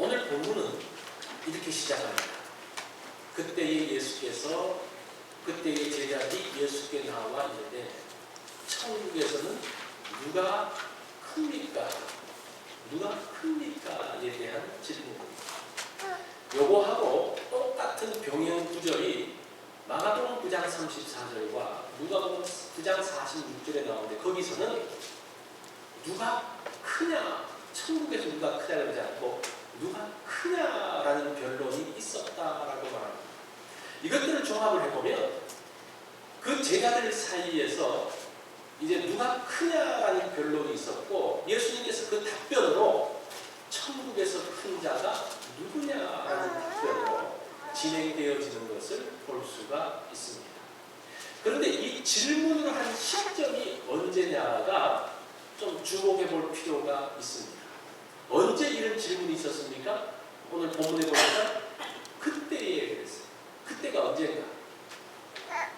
오늘 본문은 이렇게 시작합니다. 그때의 예수께서 그때의 제자들이 예수께 나와 이르되 천국에서는 누가 큽니까? 누가 큽니까?에 대한 질문입니다. 요거하고 똑같은 병행 구절이 마가복음 9장 34절과 누가복음 9장 46절에 나오는데 거기서는 누가 크냐, 천국에서 누가 크냐를 하지 않고 누가 크냐라는 변론이 있었다라고 말합니다. 이것들을 종합을 해보면 그 제자들 사이에서 이제 누가 크냐라는 변론이 있었고 예수님께서 그 답변으로 천국에서 큰 자가 누구냐라는 답변으로 진행되어지는 것을 볼 수가 있습니다. 그런데 이 질문을 한 시점이 언제냐가 좀 주목해 볼 필요가 있습니다. 언제 이런 질문이 있었습니까? 오늘 본문에 보니까 그때에 그랬어요. 그때가 언제인가?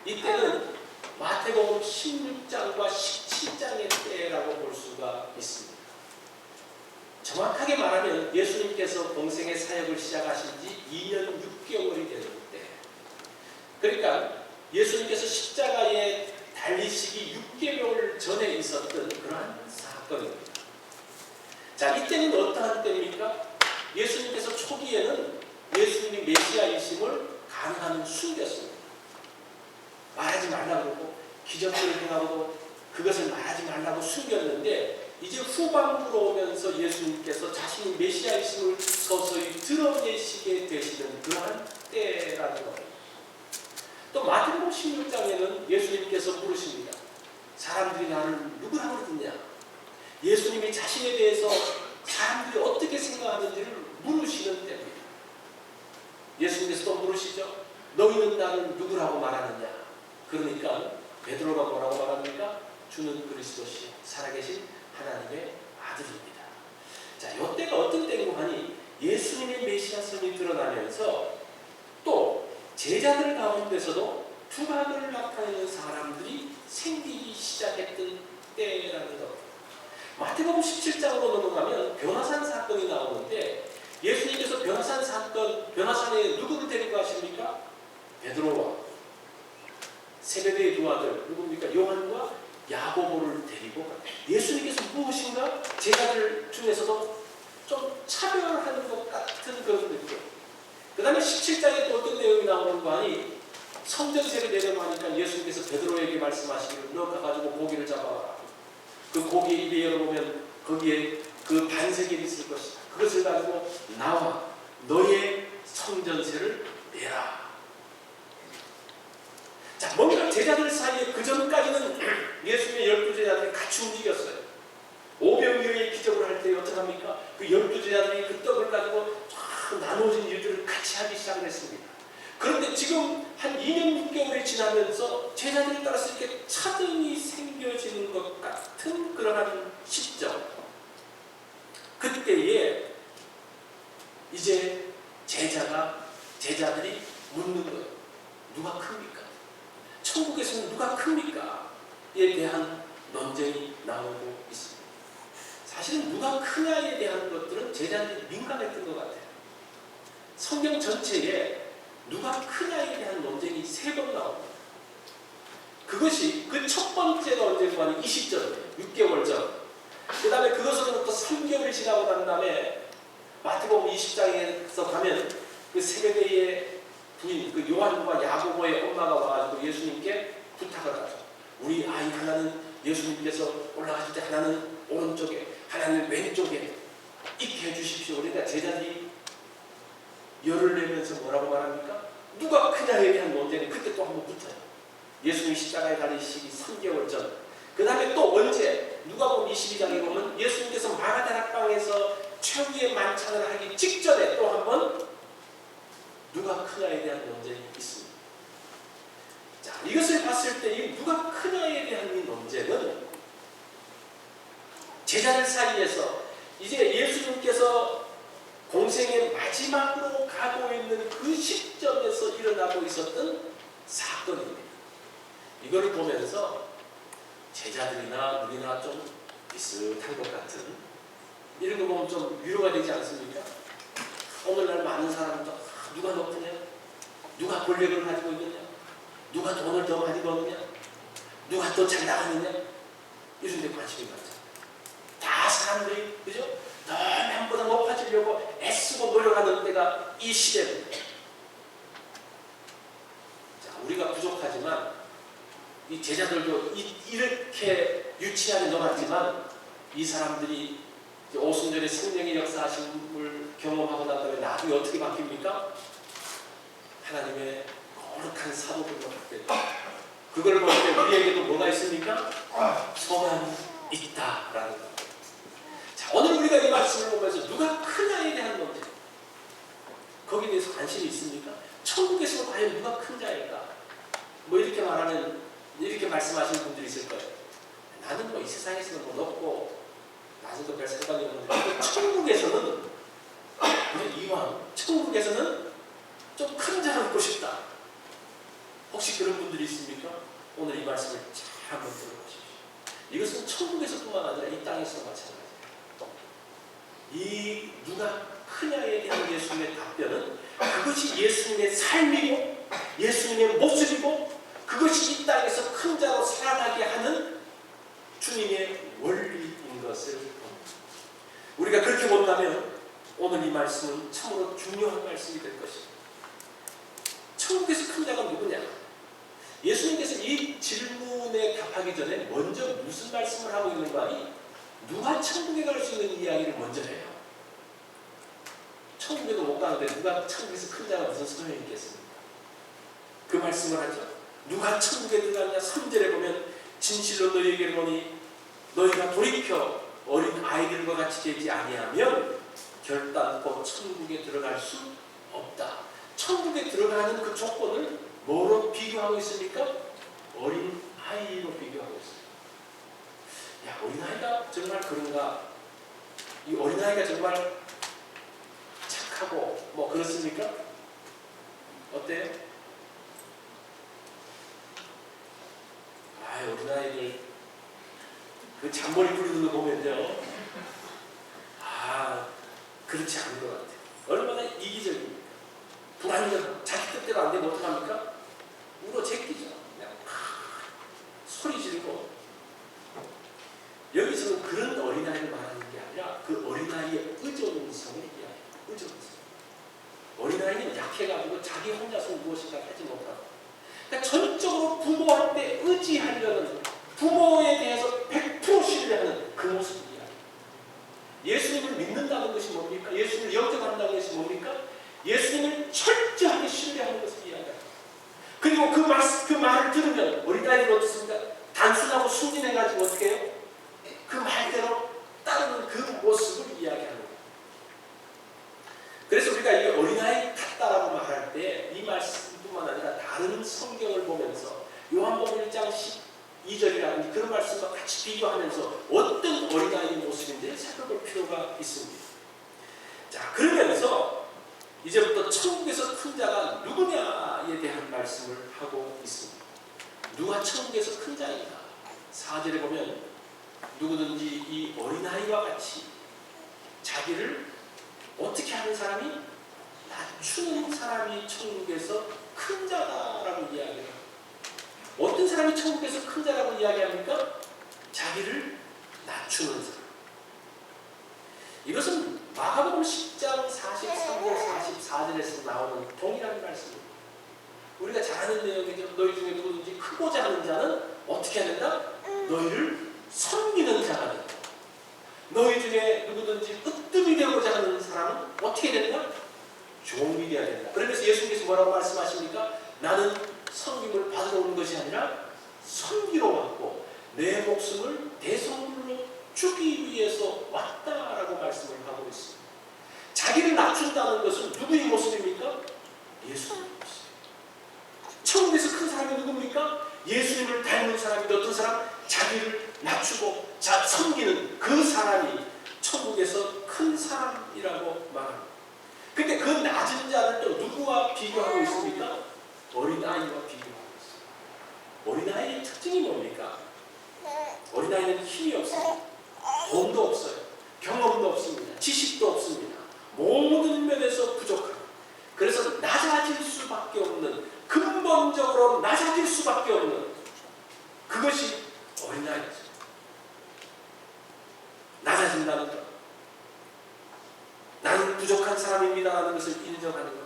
이때는 마태복음 16장과 17장의 때라고 볼 수가 있습니다. 정확하게 말하면 예수님께서 공생의 사역을 시작하신 지 2년 6개월이 되는 때, 그러니까 예수님께서 십자가에 달리시기 6개월 전에 있었던 그러한 사건입니다. 자, 이때는 어떠한 때입니까? 예수님께서 초기에는 예수님이 메시아이심을 강하게 숨겼습니다. 말하지 말라고 그러고 기적들을 행하고도 그것을 말하지 말라고 숨겼는데 이제 후반부로 오면서 예수님께서 자신이 메시아이심을 서서히 드러내시게 되시는 그러한 때라는 겁니다. 또 마태복음 16장에는 예수님께서 물으십니다. 사람들이 나를 누구라고 그러느냐? 예수님이 자신에 대해서 사람들이 어떻게 생각하는지를 물으시는 때입니다. 예수님께서 또 물으시죠. 너희는 나를 누구라고 말하느냐? 그러니까 베드로가 뭐라고 말합니까? 주는 그리스도시 살아계신 하나님의 아들입니다. 자, 이때가 어떤 때인고 하니 예수님의 메시아성이 드러나면서 또 제자들 가운데서도 두각을 나타내는 사람들이 생기기 시작했던 때라는 겁니다. 마태복음 17장으로 넘어가면 변화산 사건이 나오는데 예수님께서 변화산 사건, 변화산에 누구를 데리고 가십니까? 베드로와 세베대의 두 아들 누굽니까? 요한과 야고보를 데리고 가. 예수님께서 무엇인가 제자들 중에서도 좀 차별하는 것 같은 그런 느낌. 그 다음에 17장에 또 어떤 내용이 나오는 거 아니? 성전세를 내려고 하니까 예수님께서 베드로에게 말씀하시기를 너 가가지고 고기를 잡아와라. 그 고기 입에 열어보면 거기에 그 반세겔이 있을 것이다. 그것을 가지고 나와 너의 성전세를 내라. 자, 뭔가 제자들 사이에 그 전까지는 예수님의 12제자들이 같이 움직였어요. 오병이어의 기적을 할 때 어떻게 합니까? 그 12제자들이 그 떡을 가지고 나눠진 일들을 같이 하기 시작을 했습니다. 그런데 지금 한 2년 6개월이 지나면서 제자들에 따라서 이렇게 차등이 생겨지는 것 같은 그러한 시점. 그때에 이제 제자들이 묻는 거예요. 누가 큽니까? 천국에서는 누가 큽니까? 에 대한 논쟁이 나오고 있습니다. 사실은 누가 크냐에 대한 것들은 제자들이 민감했던 것 같아요. 성경 전체에 누가 크냐에 대한 논쟁이 3번 나옵니다. 그것이 그 첫 번째가 언제인가 하면 이 시점이에요. 6개월 전. 그 다음에 그것으로부터 3개월이 지나고 난 다음에 마태복음 20장에서 가면 그 세베대의 부인, 그 요한과 야고보의 엄마가 와가지고 예수님께 부탁을 하죠. 우리 아이 하나는 예수님께서 올라가실 때 하나는 오른쪽에, 하나는 왼쪽에 있게 해주십시오. 그러니까 제자들이 열을 내면서 뭐라고 말합니까? 누가 크냐에 대한 논쟁이 그때 또 한번 붙어요. 예수님이 십자가에 달리시기 3개월 전. 그 다음에 또 언제? 누가복음 22장에 보면 예수님께서 마가다락방에서 최후의 만찬을 하기 직전에 또 한번 누가 크냐에 대한 논쟁이 있습니다. 자, 이것을 봤을 때 이 누가 크냐에 대한 이 논쟁은 제자들 사이에서 이제 예수님께서 공생의 마지막으로 가고 있는 그 시점에서 일어나고 있었던 사건입니다. 이거를 보면서 제자들이나 우리나 좀 비슷한 것 같은 이런 거 보면 좀 위로가 되지 않습니까? 오늘날 많은 사람도 누가 높으냐? 누가 권력을 가지고 있느냐? 누가 돈을 더 많이 버느냐? 누가 더 잘 나가느냐? 이런 데 관심이 많죠. 다 사람들이, 그죠? 더 남보다 높아지려고 애쓰고 노력하는 데가 이 시대입니다. 자, 우리가 부족하지만 이 제자들도 이렇게 유치하게 놀았지만 이 사람들이 오순절에 생명의 역사하심을 경험하고 난 다음에 나중에 어떻게 바뀝니까? 하나님의 거룩한 사도들로 바뀌어요. 그걸 볼 때 우리에게도 뭐가 있습니까? 소망이 있다라는 거예요. 자, 오늘 우리가 이 말씀을 보면서 누가 크냐에 대한 문제, 거기에 대해서 관심이 있습니까? 천국에서 과연 누가 큰 자일까? 뭐 이렇게 말하면, 이렇게 말씀하시는 분들이 있을 거예요. 나는 뭐 이 세상에서는 뭐 높고 낮은 별 상관이 없는데 천국에서는, 이왕 천국에서는 좀 큰 자를 얻고 싶다. 혹시 그런 분들이 있습니까? 오늘 이 말씀을 잘 한번 들어보십시오. 이것은 천국에서뿐만 아니라 이 땅에서도 마찬가지예요. 이 누가 크냐에 대한 예수님의 답변은 그것이 예수님의 삶이고 예수님의 모습이고 그것이 이 땅에서 큰 자로 살아가게 하는 주님의 원리인 것을 봅니다. 우리가 그렇게 본다면 오늘 이 말씀은 참으로 중요한 말씀이 될 것입니다. 천국에서 큰 자가 누구냐? 예수님께서 이 질문에 답하기 전에 먼저 무슨 말씀을 하고 있는 거 아니? 누가 천국에 갈 수 있는 이야기를 먼저 해요. 천국에도 못 가는데 누가 천국에서 큰 자가 무슨 소용이 있겠습니까? 그 말씀을 하죠. 누가 천국에 들어가느냐? 3절에 보면 진실로 너희에게 이르노니 너희가 돌이켜 어린 아이들과 같이 되지 아니하면 결단코 천국에 들어갈 수 없다. 천국에 들어가는 그 조건을 뭐로 비교하고 있습니까? 어린 아이로 비교하고 있습니다. 야, 어린아이가 정말 그런가? 이 어린아이가 정말 착하고 뭐 그렇습니까? 어때요? 아, 어린아이들 그 잔머리 부리는 거 보면요, 아, 그렇지 않은 것 같아요. 얼마나 이기적입니까? 불안정, 자기 뜻대로 안 되면 어떡합니까? 울어 제끼죠. 그냥 소리 지르고. 여기서는 그런 어린아이를 말하는 게 아니라 그 어린아이의 의존성을 이야기해요. 의존성. 어린아이는 약해가지고 자기 혼자서 무엇인가 하지 못하고, 그러니까 전적으로 부모한테 의지하려는, 부모에 대해서 100% 신뢰하는 그 모습을 이야기해요. 예수님을 믿는다는 것이 뭡니까? 예수님을 영접한다는 것이 뭡니까? 예수님을 철저하게 신뢰하는 것을 이야기합니다. 그리고 그 말을 들으면 어린아이는 어떻습니까? 단순하고 순진해가지고 어떻게 해요? 그 말대로 따르는 그 모습을 이야기하는 거예요. 그래서 우리가 이 어린아이 같다라고 말할 때 이 말씀뿐만 아니라 다른 성경을 보면서 요한복음 1장 12절이라든지 그런 말씀과 같이 비교하면서 어떤 어린아이의 모습인지 살펴볼 필요가 있습니다. 자, 그러면서 이제부터 천국에서 큰 자가 누구냐에 대한 말씀을 하고 있습니다. 누가 천국에서 큰 자인가? 4절에 보면 누구든지 이 어린아이와 같이 자기를 어떻게 하는 사람이? 낮추는 사람이 천국에서 큰 자다라고 이야기합니다. 어떤 사람이 천국에서 큰 자라고 이야기합니까? 자기를 낮추는 사람. 이것은 마가복음 10장 43절 44절에서 나오는 동일한 말씀입니다. 우리가 잘 아는 내용이죠. 너희 중에 누구든지 크고자 하는 자는 어떻게 해야 된다? 너희를 섬기는 자가 된다. 너희 중에 누구든지 으뜸이 되고자 하는 사람은 어떻게 된다? 종이 되어야 된다. 그러면서 예수님께서 뭐라고 말씀하십니까? 나는 섬김을 받으러 온 것이 아니라 섬기러 왔고 내 목숨을 대속물로 주기 위해서 왔다라고 말씀을 하고 있습니다. 자기를 낮춘다는 것은 누구의 모습입니까? 예수님의 모습. 천국에서 큰 사람이 누굽니까? 예수님을 닮은 사람이 어떤 사람? 자기를 낮추고 섬기는 그 사람이 천국에서 큰 사람이라고 말합니다. 근데 그 낮은 자를 또 누구와 비교하고 있습니까? 어린아이와 비교하고 있습니다. 어린아이의 특징이 뭡니까? 어린아이는 힘이 없습니다. 돈도 없어요. 경험도 없습니다. 지식도 없습니다. 모든 면에서 부족한 사람입니다라는 것을 인정하는 것.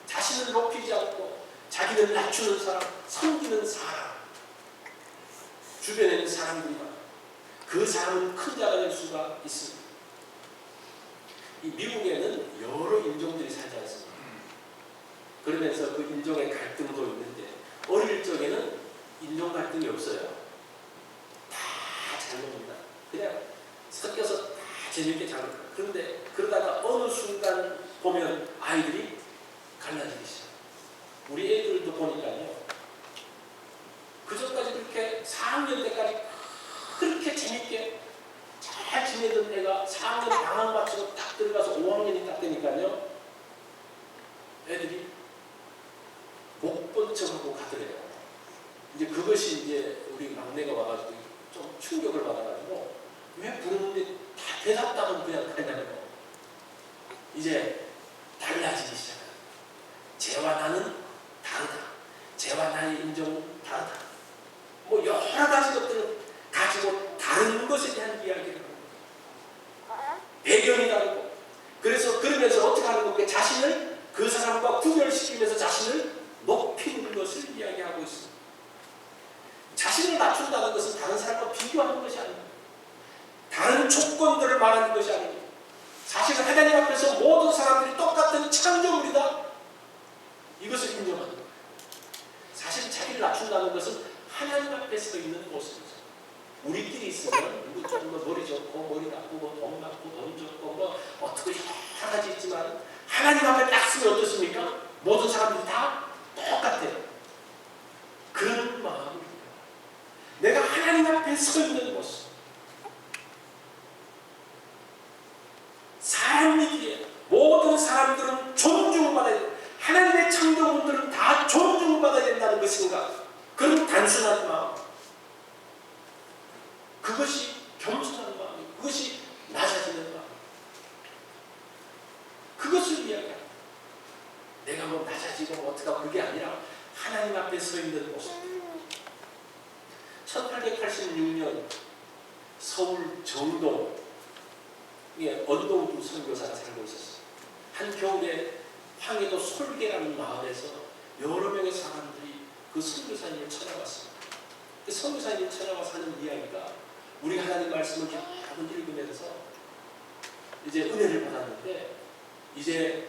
자신을 높이지 않고 자기를 낮추는 사람, 섬기는 사람. 주변에 있는 사람들이 많아요. 그 사람은 큰 자가 될 수가 있습니다. 이 미국에는 여러 인종들이 살지 않습니까? 그러면서 그 인종의 갈등도 있는데 어릴 적에는 인종 갈등이 없어요. 다 잘 놉니다. 그냥 섞여서 다 재밌게 잘 놀아요. 그런데 그러다가 어느 순간 보면 아이들이 갈라지기 시작. 우리 애들도 보니까요. 그전까지 그렇게 4학년 때까지 그렇게 재밌게 잘 지내던 애가 4학년 방학 마치고 딱 들어가서 5학년이 딱 되니까요. 애들이 못 본 척하고 가더래요. 이제 그것이 이제 우리 막내가 와가지고 좀 충격을 받아가지고 왜 부르는데 다 대답도 하면 그냥 가냐고. 이제 달라지기 시작해요. 쟤와 나는 다르다. 쟤와 나의 인종은 다르다. 뭐 여러 가지 것들을 가지고 다른 것에 대한 이야기를 합니다. 배경이 다르고. 그래서 그러면서 어떻게 하는 겁니까? 자신을 그 사람과 구별시키면서 자신을 높이는 것을 이야기하고 있습니다. 자신을 낮춘다는 것은 다른 사람과 비교하는 것이 아닙니다. 다른 조건들을 말하는 것이 아닙니다. 사실은 하나님 앞에서 모든 사람들이 똑같은 창조물이다. 이것을 인정하는 겁니다. 사실 자기를 낮춘다는 것은 하나님 앞에 서 있는 모습이죠. 우리끼리 있으면 누구 좀 머리 좋고 머리 나쁘고 돈 많고 돈 좋고 뭐 어떻게 여러 가지 있지만 하나님 앞에 딱 쓰면 어떻습니까? 모든 사람들이 다 똑같아요. 그런 마음입니다. 내가 하나님 앞에 서 있는 모습. 사람이기에 모든 사람들은 존중받아야 된다. 하나님의 창조물들은 다 존중받아야 된다는 그 생각. 그런 단순한 마음. 그것이 겸손한 마음이고 그것이 낮아지는 마음. 그것을 이야기합니다. 내가 뭐 낮아지고 어떡하고 그게 아니라 하나님 앞에 서 있는 모습. 1886년 서울 정동에 언동주 선교사가 살고 있었어요. 한겨울에 황해도 솔개라는 마을에서 여러 명의 사람들이 그 선교사님을 찾아왔습니다. 그 선교사님을 찾아와서 하는 이야기가 우리 하나님 말씀을 여러 읽으면서 이제 은혜를 받았는데 이제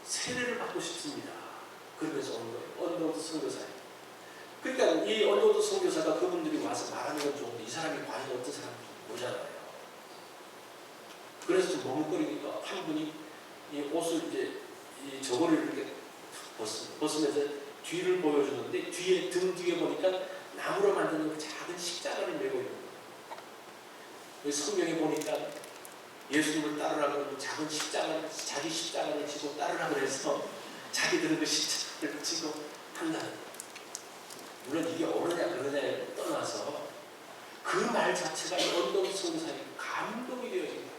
세례를 받고 싶습니다. 그러면서 온 거예요. 언더우드 선교사님. 그러니까 이 언더우드 선교사가 그분들이 와서 말하는 건 좋은데 이 사람이 과연 어떤 사람인지 모르잖아요. 그래서 좀 머뭇거리니까 한 분이 이 옷을 이제 이 저거를 이렇게 벗으면서 뒤를 보여주는데 뒤에 등 뒤에 보니까 나무로 만드는 그 작은 십자가를 메고 있는 거예요. 성경에 보니까 예수님을 따르라 그러면 작은 십자가를 자기 십자가를 지고 따르라 그래서 자기들은 그 십자가를 지고 한다는 거예요. 물론 이게 옳으냐 그러냐에 떠나서 그 말 자체가 언더우드 선교사님 감동이 되어집니다.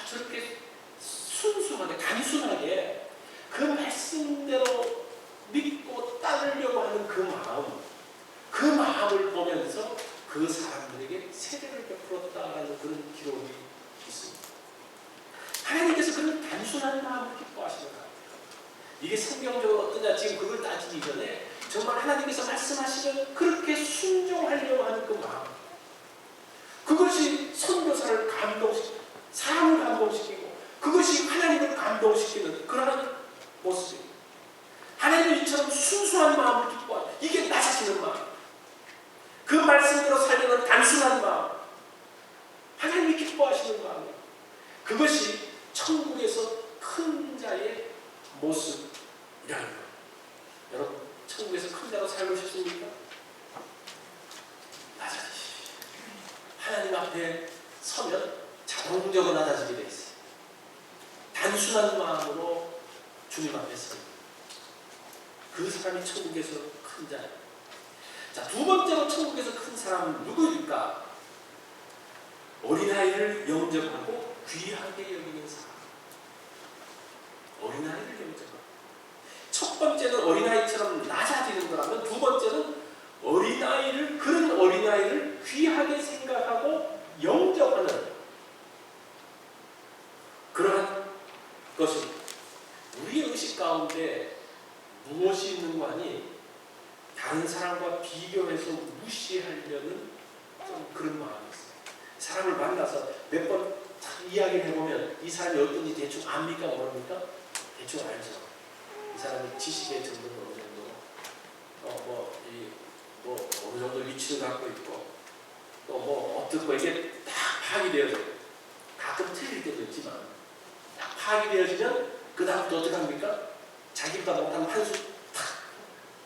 저렇게 순수하게 단순하게 그 말씀대로 믿고 따르려고 하는 그 마음을 보면서 그 사람들에게 세례를 베풀었다라는 그런 기록이 있습니다. 하나님께서 그런 단순한 마음을 기뻐하시는 것 같아요. 이게 성경적으로 어떠냐 지금 그걸 따지기 전에 정말 하나님께서 말씀하시면 그렇게 순종하려고 하는 그 마음, 그것이 선교사를 감동시키고 사람을 감동시키고 그것이 하나님을 감동시키는 그러한 모습입니다. 하나님은 이처럼 순수한 마음을 기뻐하는 이게 낮아지는 마음, 그 말씀대로 살려는 단순한 마음, 하나님이 기뻐하시는 마음이에요. 그것이 천국에서 큰 자의 모습이라는 거예요. 여러분 천국에서 큰 자로 살고 싶습니까? 낮아지십시오. 하나님 앞에 서면 자동적으로 낮아지게 되어 있어요. 단순한 마음으로 주님 앞에 섭니다. 그 사람이 천국에서 큰 자예요. 자, 두 번째로 천국에서 큰 사람은 누구일까? 어린아이를 영접하고 귀하게 여기는 사람. 어린아이를 영접하고. 첫 번째는 어린아이처럼 낮아지는 거라면 두 번째는 그런 어린아이를 귀하게 생각하고 영접하는 그것은 우리의 의식 가운데 무엇이 있는 거 아니? 다른 사람과 비교해서 무시하려는 좀 그런 마음이 있어요. 사람을 만나서 몇 번 이야기를 해보면 이 사람이 어떤지 대충 압니까? 모릅니까? 대충 알죠. 이 사람이 지식의 정도는 어느 정도, 어느 정도 위치를 갖고 있고, 또 어떻고 이게 다 파악이 되어져요. 가끔 틀릴 때도 있지만, 딱 파악이 되어지면 그 다음부터 어떻게 합니까? 자기보다 못하면 한수 탁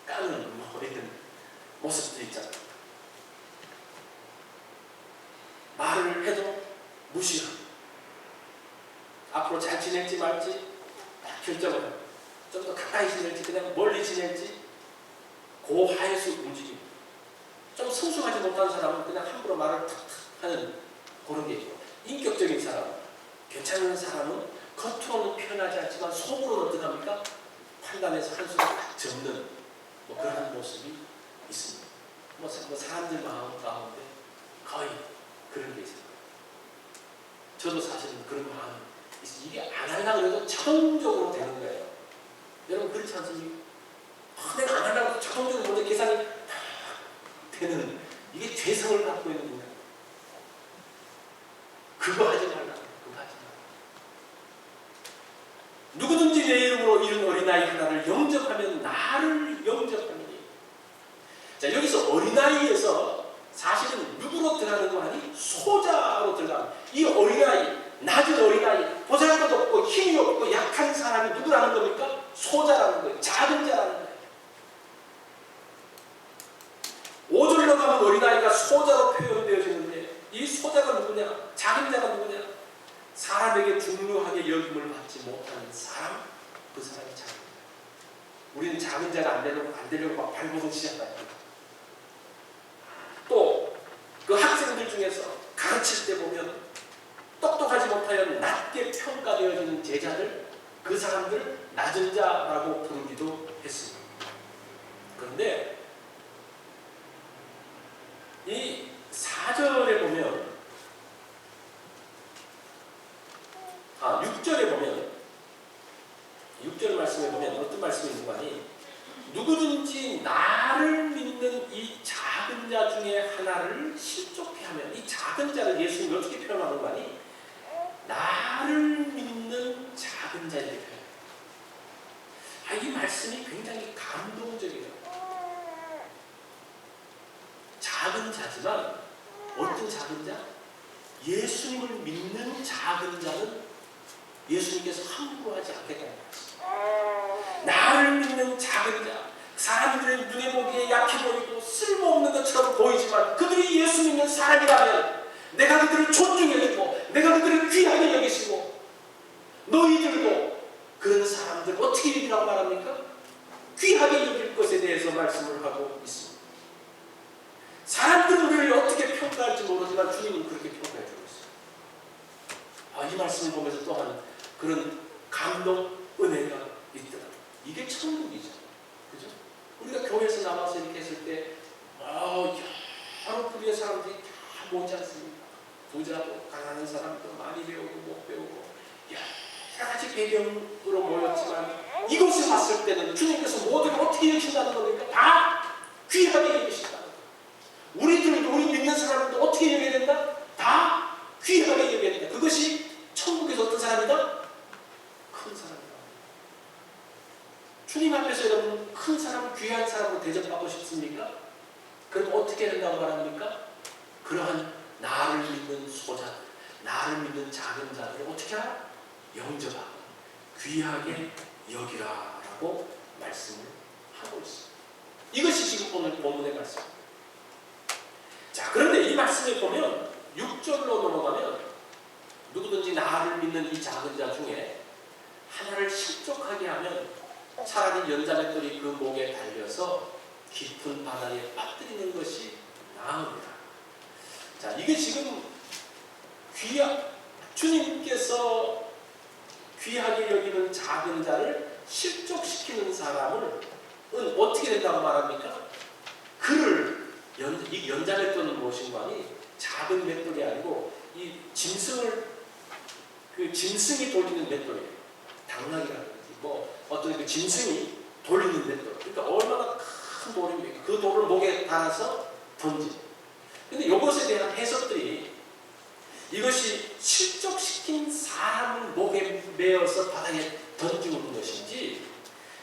까는 이런 모습도 있잖아요. 말을 해도 무시하고 앞으로 잘 지낼지 말지 딱 결정을 하고 좀 더 가까이 지낼지 그냥 멀리 지낼지 고하에서 움직이고 좀 성숙하지 못한 사람은 그냥 함부로 말을 탁탁 하는 그런 게 있고 인격적인 사람, 괜찮은 사람은 겉으로는 표현하지 않지만 속으로는 어떻게 합니까? 판단해서 한숨을 딱 접는 그런 모습이 있습니다. 사람들 마음 가운데 거의 그런 게 있습니다. 저도 사실은 그런 마음이 있어요. 이게 안 하려고 해도 자동적으로 되는 거예요. 여러분 그렇지 않습니까? 내가 안 하려고 해도 자동적으로 먼저 계산이 되는 이게 죄성을 갖고 있는 거예요. 그거 하지 말라. 그거 하지 말라. 누구든지 내 이름으로 이른 어린아이 하나를 영접하면 나를 영접하느니. 자, 여기서 어린아이에서 사실은 누구로 들어가는 거 아니? 소자로 들어가는. 이 어린아이, 낮은 어린아이, 보잘것도 없고 힘이 없고 약한 사람이 누구라는 겁니까? 소자라는 거예요. 작은 자라는 거예요. 5절로 가면 어린아이가 소자로 표현되어지는데 이 소자가 누구냐? 작은 자가 누구냐? 사람에게 중요하게 여김을 받지 못하는 사람, 그 사람이 작은 자. 우리는 작은 자가 안 되려고 막 발버둥 시작합니다. 또 그 학생들 중에서 가르칠 때 보면 똑똑하지 못하여 낮게 평가되어지는 제자들, 그 사람들 낮은 자라고 부르기도 했습니다. 그런데 이 4절에 보면 6절에 보면 6절 말씀에 보면 어떤 말씀이 있는 거 아니? 누구든지 나를 믿는 이 작은 자 중에 하나를 실족해 하면 이 작은 자를 예수님이 어떻게 표현하는 거 아니? 나를 믿는 작은 자 이렇게 표현해요. 이 말씀이 굉장히 감동적이에요. 작은 자지만 어떤 작은 자? 예수님을 믿는 작은 자는 예수님께서 함부로 하지 않겠다는 말씀. 나를 믿는 작은 자, 사람들의 눈에 보기에 약해 보이고 쓸모없는 것처럼 보이지만 그들이 예수 믿는 사람이라면 내가 그들을 존중해주고 내가 그들을 귀하게 여기시고 너희들도 그런 사람들 어떻게 여기라고 말합니까? 귀하게 여길 것에 대해서 말씀을 하고 있습니다. 사람들은 우리를 어떻게 평가할지 모르지만 주님은 그렇게 평가해 주고 있어요. 이 말씀을 보면서 또한 그런 감동, 은혜가 있더라. 이게 천국이죠. 그죠? 우리가 교회에서 나와서 이렇게 했을 때, 여러 부류의 사람들이 다 모이지 않습니까? 부자도, 가난한 사람도 많이 배우고, 못 배우고, 여러 가지 배경으로 모였지만, 이것을 봤을 때는 주님께서 모두를 어떻게 여기신다는 겁니까? 다 귀하게 여기신다는 거예요. 우리들도, 우리 믿는 사람들도 어떻게 여겨야 된다? 다 귀하게 여겨야 된다. 그것이 천국에서 어떤 사람이다? 큰 사람이다. 주님 앞에서 여러분 큰 사람, 귀한 사람으로 대접받고 싶습니까? 그럼 어떻게 된다고 말합니까? 그러한 나를 믿는 소자, 나를 믿는 작은 자들을 어떻게 하라? 영접하고 귀하게 여기라라고 말씀을 하고 있습니다. 이것이 지금 오늘 본문의 말씀입니다. 자, 그런데 이 말씀을 보면 6절로 넘어가면 누구든지 나를 믿는 이 작은 자 중에 하나를 실족하게 하면 차라리 연자맷돌이 그 목에 달려서 깊은 바다에 빠뜨리는 것이 나으리라. 자, 이게 지금 주님께서 귀하게 여기는 작은 자를 실족시키는 사람은 어떻게 된다고 말합니까? 이 연자맷돌은 무엇인가 하니 작은 맷돌이 아니고 이 짐승이 돌리는 맷돌이에요. 당나귀라든지 뭐 어떤 그 짐승이 돌리는데 또 그러니까 얼마나 큰 돌입니까? 그 돌을 목에 달아서 던지. 근데 이것에 대한 해석들이 이것이 실족시킨 사람을 목에 메어서 바닥에 던지는 것인지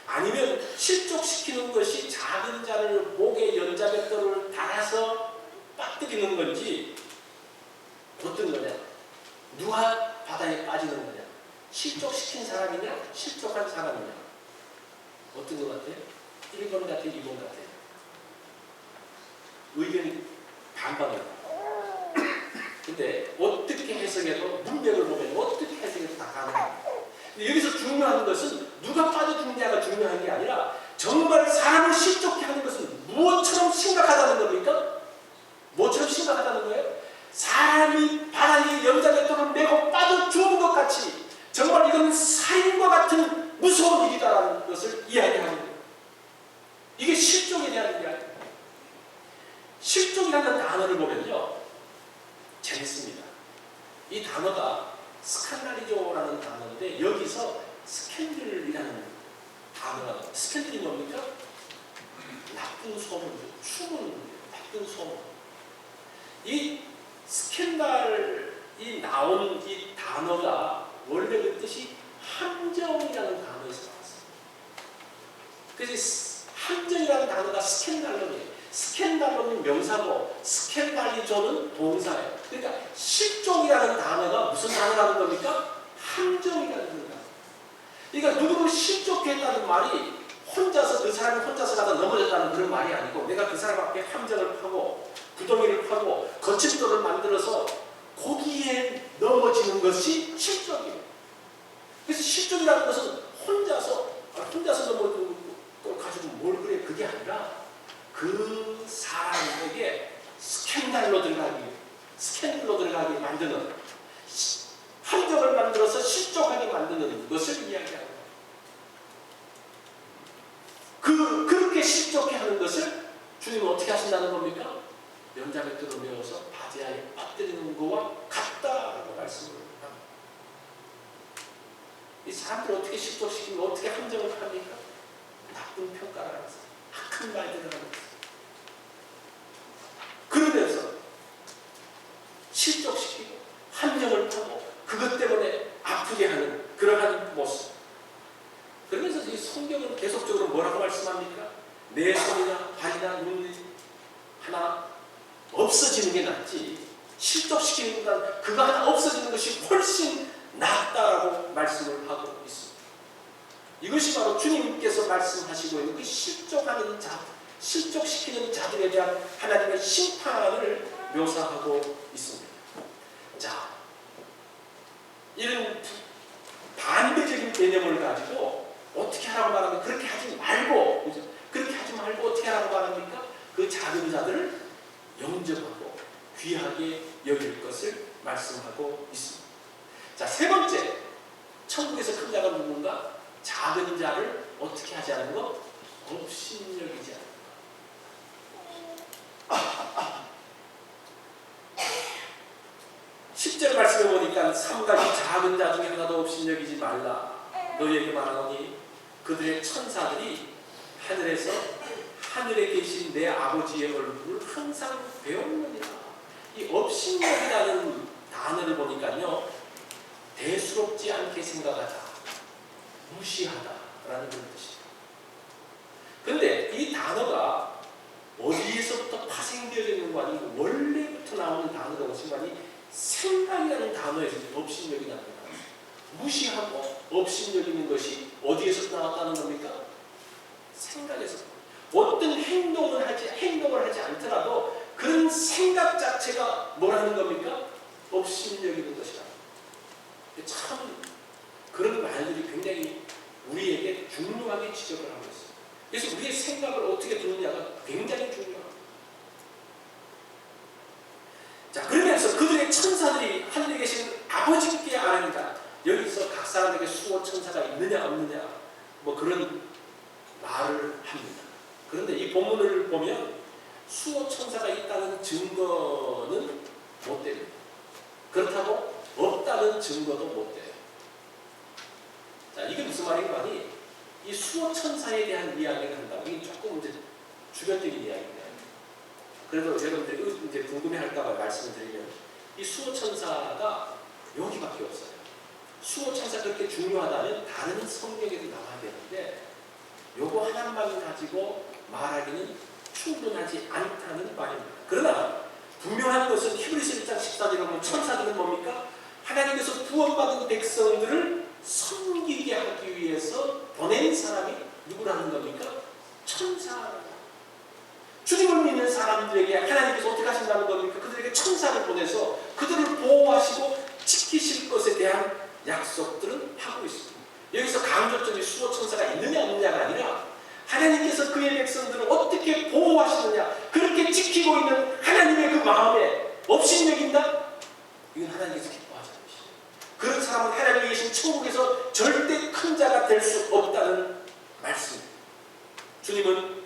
아니면 실족시키는 것이 작은 자를 목에 연자맷돌을 달아서 빠뜨리는 건지 어떤 거냐? 누가 바다에 빠지는 거냐? 실족시킨 사람이냐? 실족한 사람이냐? 어떤 것 같아요? 1번 같아요? 2번 같아요? 의견이 반반이에요. 근데 어떻게 해석해도 문맥을 보면 어떻게 해석해도 다 가능해요. 근데 여기서 중요한 것은 누가 빠져주느냐가 중요한 게 아니라 정말 사람을 실족해 하는 것은 무엇처럼 심각하다는 겁니까? 뭐처럼 심각하다는 거예요? 사람이 바닥에 연자맷돌을 메고 빠져 죽은 것 같이 정말 이건 살인과 같은 무서운 일이다라는 것을 이야기하는 거예요. 이게 실족에 대한 이야기예요. 실족이라는 단어를 보면요 재밌습니다. 이 단어가 스칸다리조라는 단어인데 여기서 스캔들이라는 단어가 스캔들이 뭡니까? 나쁜 소문, 추문, 나쁜 소문. 이 스캔들이 나온 이 단어가 원래 그 뜻이 함정이라는 단어에서 나왔어요. 그래서 함정이라는 단어가 스캔달러예요. 스캔달러는 명사고 스캔달리조는 동사예요. 그러니까 실족이라는 단어가 무슨 단어라는 겁니까? 함정이라는 겁니다. 그러니까 누구를 실족했다는 말이 혼자서 그 사람이 혼자서 가다 넘어졌다는 그런 말이 아니고 내가 그 사람 앞에 함정을 파고 구덩이를 파고 거침돌을 만들어서 거기에 넘어지는 것이 실족이에요. 그래서 실족이라는 것은 혼자서 넘어지는 걸 가지고 뭘 그래 그게 아니라 그 사람에게 스캔들로 들어가게 만드는 함정을 만들어서 실족하게 만드는 것을 이야기하는 거예요. 그렇게 실족해 하는 것을 주님은 어떻게 하신다는 겁니까? 연자맷돌을 메어서 바지하에 빠뜨리는 것과 같다라고 말씀을 합니다. 이 사람들을 어떻게 실족시키면 어떻게 함정을 합니까? 나쁜 평가를 하면서 악한 말들을 하면서 그러면서 실족시키고 함정을 파고 그것 때문에 아프게 하는 그러한 모습. 그러면서 이 성경은 계속적으로 뭐라고 말씀합니까? 내 손이나 발이나 눈이 하나 없어지는 게 낫지 실족시키는 것보다 그거 하나 없어지는 것이 훨씬 낫다라고 말씀을 하고 있습니다. 이것이 바로 주님께서 말씀하시고 있는 그 실족하는 자, 실족시키는 자들에 대한 하나님의 심판을 묘사하고 있습니다. 자, 이런 반대적인 개념을 가지고 어떻게 하라고 말하면 그렇게 하지 말고, 그죠? 그렇게 하지 말고 어떻게 하라고 말합니까? 그 작은 자들을 영접하고 귀하게 여길 것을 말씀하고 있습니다. 자, 세 번째, 천국에서 큰 자가 누군가? 작은 자를 어떻게 하지 않는 것? 업신여기지 않는 것. 10절 말씀해 보니까 3가지 작은 자 중에 하나도 업신여기지 말라. 너희에게 말하노니 그들의 천사들이 하늘에서 하늘에 계신 내 아버지의 얼굴을 항상 배우느니라. 이 업신여기라는 단어를 보니까요, 대수롭지 않게 생각하다, 무시하다라는 그런 뜻입니다. 그런데 이 단어가 어디에서부터 파생되어 있는 거 아니고 원래부터 나오는 단어가 무슨 생각이라는 단어에서 업신여기라는 거예요. 무시하고 업신여기는 것이 어디에서 나왔다는 겁니까? 생각에서. 어떤 행동을 하지 않더라도 그런 생각 자체가 뭐라는 겁니까? 업신여기는 것이다. 참 그런 말들이 굉장히 우리에게 중요하게 지적을 하고 있어요. 그래서 우리의 생각을 어떻게 두느냐가 굉장히 중요합니다. 자, 그러면서 그들의 천사들이 하늘에 계신 아버지께 아뢰니라. 여기서 각 사람에게 수호 천사가 있느냐 없느냐 뭐 그런 말을 합니다. 그런데 이 본문을 보면 수호 천사가 있다는 증거는 못 됩니다. 그렇다고 없다는 증거도 못 돼요. 자, 이게 무슨 말인가 하니 이 수호 천사에 대한 이야기를 한다고. 이게 조금 이제 주변적인 이야기입니다. 그래도 여러분들이 이제 궁금해할까봐 말씀을 드리면 이 수호 천사가 여기밖에 없어요. 수호 천사 그렇게 중요하다면 다른 성경에도 나와야 되는데 요거 하나만 가지고 말하기는 충분하지 않다는 말입니다. 그러나 분명한 것은 히브리서 1장 14절에 보면 천사들은 뭡니까? 하나님께서 구원받은 백성들을 섬기게 하기 위해서 보낸 사람이 누구라는 겁니까? 천사라는. 주님을 믿는 사람들에게 하나님께서 어떻게 하신다는 겁니까? 그들에게 천사를 보내서 그들을 보호하시고 지키실 것에 대한 약속들은 하고 있습니다. 여기서 강조점이 수호 천사가 있느냐 없느냐가 아니라 하나님께서 그의 백성들을 어떻게 보호하시느냐, 그렇게 지키고 있는 하나님의 그 마음에 업신여긴다? 이건 하나님께서 기뻐하시는 것이죠. 그런 사람은 하나님이 계신 천국에서 절대 큰 자가 될 수 없다는 말씀입니다. 주님은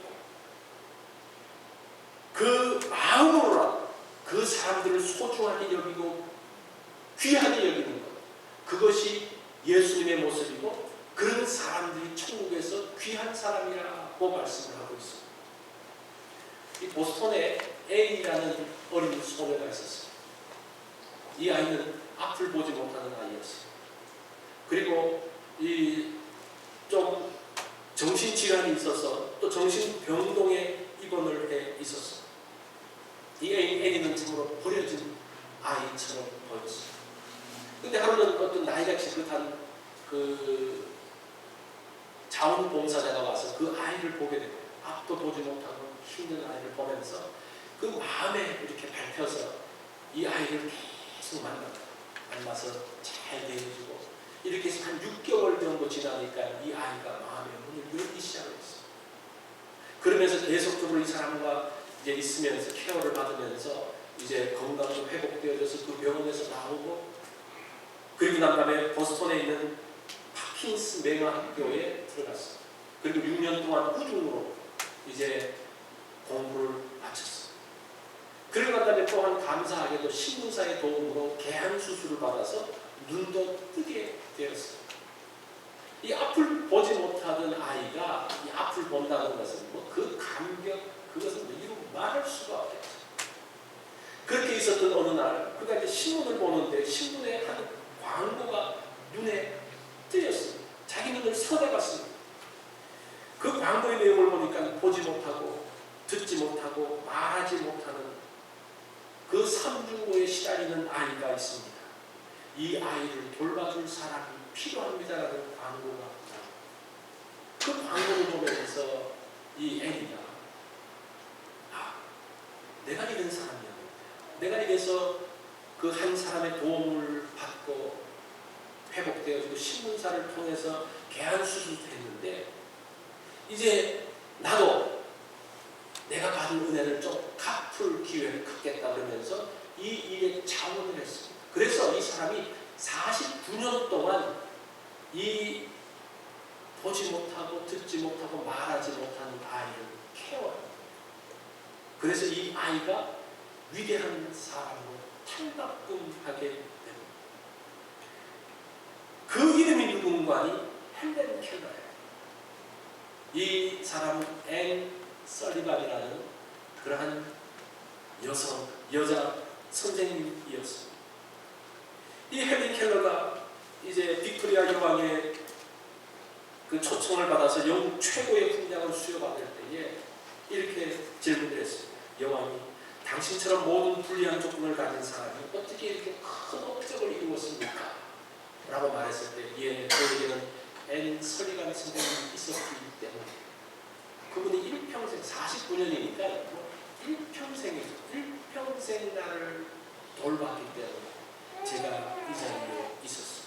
그 마음으로 그 사람들을 소중하게 여기고 귀하게 여기는 것, 그것이 예수님의 모습이고 그런 사람들이 천국에서 귀한 사람이라고 말씀을 하고 있습니다. 이 보스턴에 앤이라는 어린 소녀가 있었어요. 이 아이는 앞을 보지 못하는 아이였어요. 그리고 좀 정신질환이 있어서 또 정신병동에 입원을 해 있었어요. 이 앤이는 참으로 버려진 아이처럼 보였어요. 근데 하루는 어떤 나이가 지긋한 그 자원봉사자가 와서 그 아이를 보게 되고 앞도 보지 못하고 힘든 아이를 보면서 그 마음에 이렇게 밝혀서 이 아이를 계속 만나서 잘 대해주고 이렇게 해서 한 6개월 정도 지나니까 이 아이가 마음의 문을 열기 시작했어요. 그러면서 계속적으로 이 사람과 이제 있으면서 케어를 받으면서 이제 건강도 회복되어져서 그 병원에서 나오고 그리고 난 다음에 보스턴에 있는 파킨스 맹아학교에 들어갔어요. 그리고 6년 동안 꾸준으로 이제 공부를 마쳤어요. 그리고 난 다음에 또한 감사하게도 신문사의 도움으로 개한 수술을 받아서 눈도 뜨게 되었어요. 이 앞을 보지 못하던 아이가 이 앞을 본다는 것은 뭐 그 감격, 그것은 뭐 이루 말할 수가 없겠죠. 그렇게 있었던 어느 날 그가 이제 신문을 보는데 신문에 한 광고가 눈에 뜨였습니다. 자기 눈을 선해봤습니다. 그 광고의 내용을 보니까 보지 못하고 듣지 못하고 말하지 못하는 그 삼중고에 시달리는 아이가 있습니다. 이 아이를 돌봐줄 사람이 필요합니다라는 광고가 나옵니다. 그 광고를 보면서 이 앤이가 내가 이런 사람이야. 내가 이래서 그 한 사람의 도움을 받고 회복되어지고 신문사를 통해서 개한 수술도 했는데 이제 나도 내가 받은 은혜를 좀 갚을 기회를 갖겠다 그러면서 이 일에 자원을 했습니다. 그래서 이 사람이 49년 동안 이 보지 못하고 듣지 못하고 말하지 못하는 아이를 케어합니다. 그래서 이 아이가 위대한 사람으로 탈바꿈하게 됩니다. 그 이름이 누군가니 헬렌 켈러예요. 이 사람은 앤 설리반이라는 그러한 여자 선생님이었습니다. 이 헬렌 켈러가 이제 빅토리아 여왕의 그 초청을 받아서 영국 최고의 훈장을 수여받을 때에 이렇게 질문을 했습니다. 여왕이 당신처럼 모든 불리한 조건을 가진 사람이 어떻게 이렇게 큰 업적을 이루었습니까? 라고 말했을 때 예, 저에게는 앤 설리반 선생님이 있었기 때문에 그분이 일평생 49년이니까 일평생이죠. 일평생 나를 돌봤기 때문에 제가 이 자리에 있었습니다.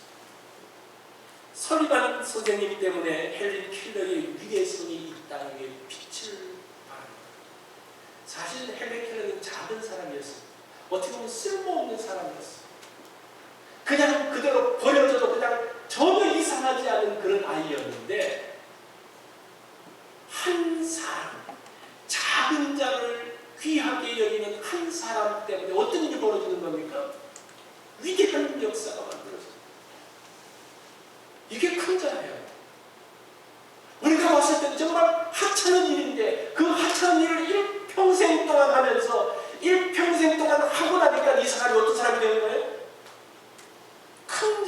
설리반 선생님 때문에 헬렌 켈러의 위대성이 이 땅에 빛을 발합니다. 사실 헬렌 켈러는 작은 사람이었습니다. 어떻게 보면 쓸모없는 사람이었어요. 그냥 그대로 버려져도 그냥 전혀 이상하지 않은 그런 아이였는데 한 사람, 작은 자를 귀하게 여기는 한 사람 때문에 어떤 일이 벌어지는 겁니까? 위대한 역사가 만들어집니다. 이게 큰 자예요.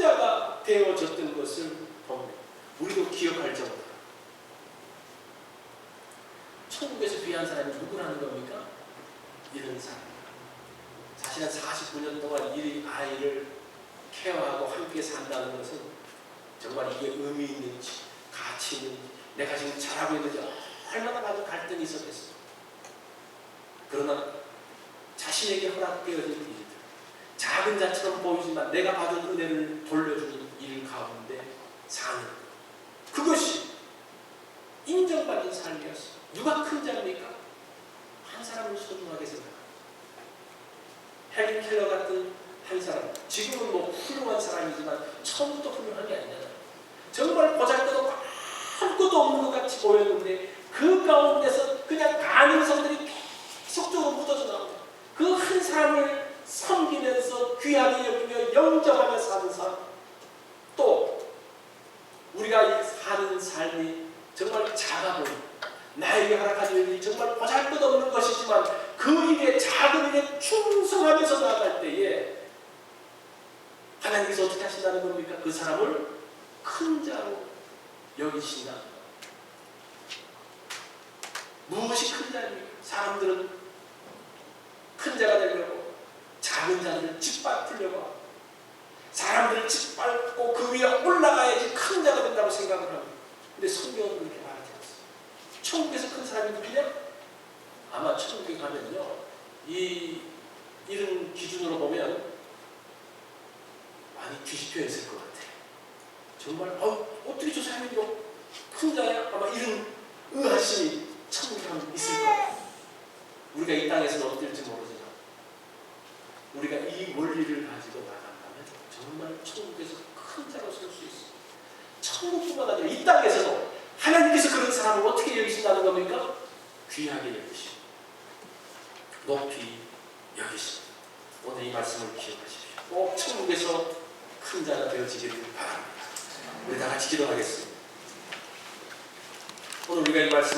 자가 되어졌던 것을 봅니다. 우리도 기억할 정도로. 천국에서 귀한 사람이 누구라는 겁니까? 이런 사람. 자신은 49년 동안 이 아이를 케어하고 함께 산다는 것은 정말 이게 의미 있는지, 가치 있는지, 내가 지금 잘하고 있는지 얼마나 많은 갈등이 있었겠어. 그러나 자신에게 허락되어진 일들, 작은 자처럼 보이지만 내가 받은 은혜를 돌려주는 일 가운데 사는, 그것이 인정받는 삶이었어. 누가 큰 자입니까? 한 사람을 소중하게 생각합니다. 헬리 켈러 같은 한 사람, 지금은 뭐 훌륭한 사람이지만 처음부터 훌륭한 게 아니잖아요. 정말 보잘것없고 아무것도 없는 것 같이 보였는데 그 가운데서 그냥 가능성들이 계속적으로 묻어져 나옵니다. 그 한 사람을 섬기면서 귀하게 여기며 영접하며 사는 삶, 또 우리가 사는 삶이 정말 작아 보입니다. 나에게 허락하신 일이 정말 보잘것없는 것이지만 그 일에, 작은 일에 충성하면서 나아갈 때에 하나님께서 어떻게 하신다는 겁니까? 그 사람을 큰 자로 여기신다. 무엇이 큰 자입니까? 사람들은 큰 자가 되려고 작은 자들을 짓밟으려고 하고, 사람들을 짓밟고 그 위에 올라가야지 큰 자가 된다고 생각을 합니다. 근데 성경은 그렇게 말하지 않습니다. 천국에서 큰 사람이 누구냐? 아마 천국에 가면요, 이런 기준으로 보면 많이 뒤집혀 있을 것 같아요. 정말 어떻게 저 사람이 큰 자야? 아마 이런 의아심이 천국에 가면 있을 거예요. 우리가 이 땅에서는 어떨지 모르지만 우리가 이 원리를 가지고 나간다면 정말 천국에서 큰 자로 설 수 있습니다. 천국뿐만 아니라 이 땅에서도 하나님께서 그런 사람을 어떻게 여기신다는 겁니까? 귀하게 여기시고 높이 여기십니다. 오늘 이 말씀을 기억하십시오. 꼭 천국에서 큰 자가 되어지기를 바랍니다. 우리 다 같이 기도하겠습니다. 오늘 우리가 이 말씀